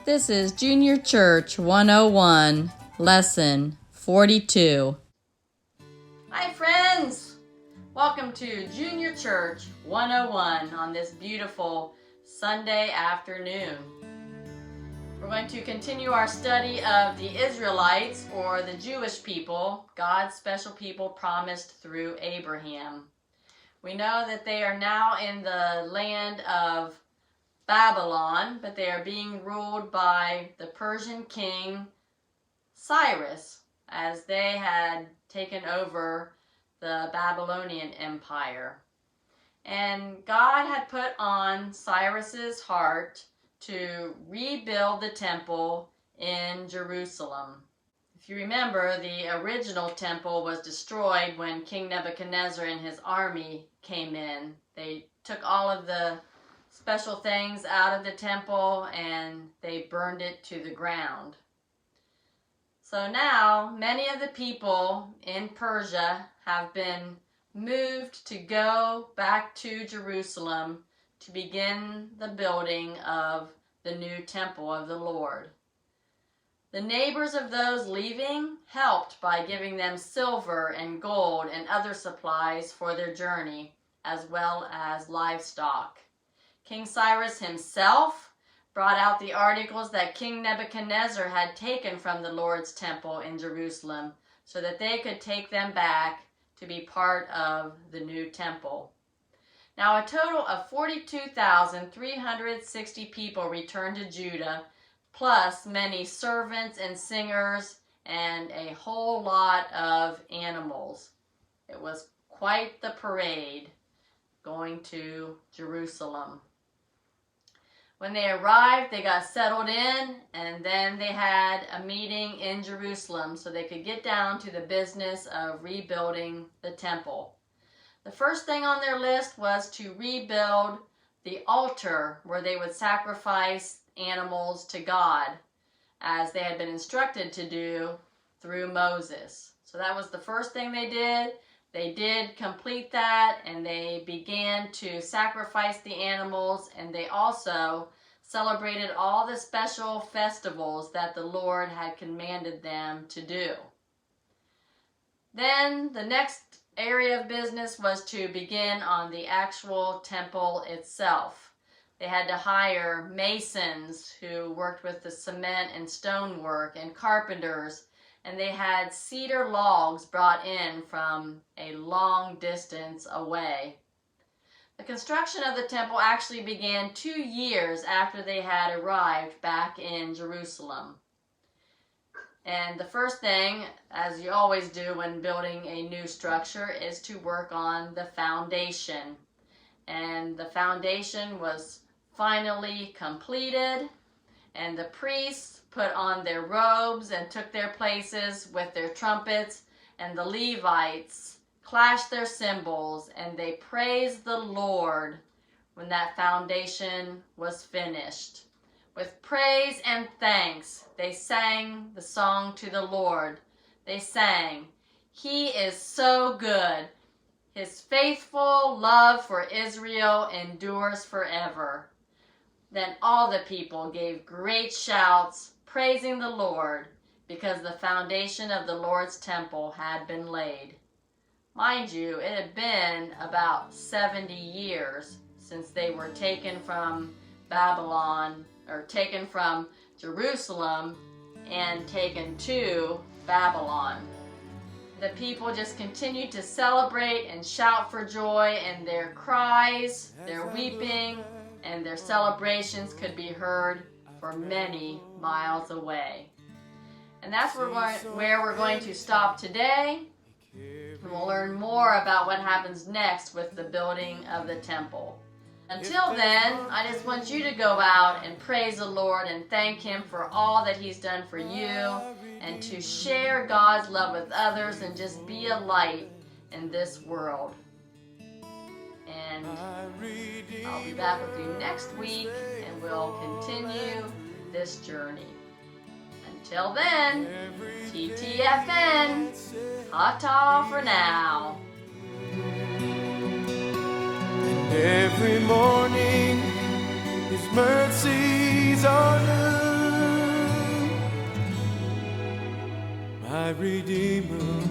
This is Junior Church 101, Lesson 42. Hi friends! Welcome to Junior Church 101 on this beautiful Sunday afternoon. We're going to continue our study of the Israelites, or the Jewish people, God's special people promised through Abraham. We know that they are now in the land of Babylon, but they are being ruled by the Persian king Cyrus, as they had taken over the Babylonian Empire. And God had put on Cyrus's heart to rebuild the temple in Jerusalem. If you remember, the original temple was destroyed when King Nebuchadnezzar and his army came in. They took all of the special things out of the temple and they burned it to the ground. So now many of the people in Persia have been moved to go back to Jerusalem to begin the building of the new temple of the Lord. The neighbors of those leaving helped by giving them silver and gold and other supplies for their journey, as well as livestock. King Cyrus himself brought out the articles that King Nebuchadnezzar had taken from the Lord's temple in Jerusalem so that they could take them back to be part of the new temple. Now a total of 42,360 people returned to Judah, plus many servants and singers and a whole lot of animals. It was quite the parade going to Jerusalem. When they arrived, they got settled in, and then they had a meeting in Jerusalem so they could get down to the business of rebuilding the temple. The first thing on their list was to rebuild the altar where they would sacrifice animals to God, as they had been instructed to do through Moses. So that was the first thing they did. They did complete that, and they began to sacrifice the animals, and they also celebrated all the special festivals that the Lord had commanded them to do. Then the next area of business was to begin on the actual temple itself. They had to hire masons who worked with the cement and stonework, and carpenters, and they had cedar logs brought in from a long distance away. The construction of the temple actually began 2 years after they had arrived back in Jerusalem. And the first thing, as you always do when building a new structure, is to work on the foundation. And the foundation was finally completed, and the priests put on their robes and took their places with their trumpets, and the Levites clashed their cymbals, and they praised the Lord when that foundation was finished. With praise and thanks, they sang the song to the Lord. They sang, "He is so good. His faithful love for Israel endures forever." Then all the people gave great shouts, praising the Lord, because the foundation of the Lord's temple had been laid. Mind you, it had been about 70 years since they were taken from Babylon, or taken from Jerusalem and taken to Babylon. The people just continued to celebrate and shout for joy, and their cries, their weeping, and their celebrations could be heard for many miles away. And that's where we're going to stop today. And we'll learn more about what happens next with the building of the temple. Until then, I just want you to go out and praise the Lord and thank Him for all that He's done for you, and to share God's love with others and just be a light in this world. And I'll be back with you next week, and we'll continue this journey. Until then, TTFN, ta-ta for now. Every morning His mercies are new. my Redeemer